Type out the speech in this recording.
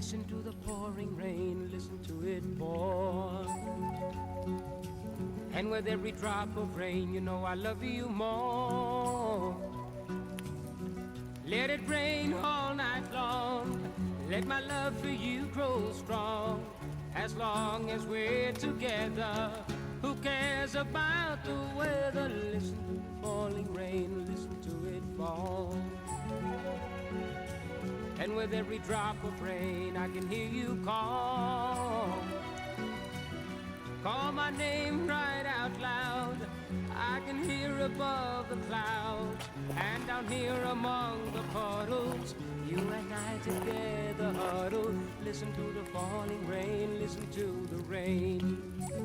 Listen to the pouring rain, listen to it pour. And with every drop of rain, you know I love you more. Let it rain all night long, let my love for you grow strong. As long as we're together, who cares about the weather? Listen to the falling rain, listen to it fall. And with every drop of rain I can hear you call. Call my name right out loud, I can hear above the clouds. And down here among the puddles, you and I together huddle. Listen to the falling rain, listen to the rain.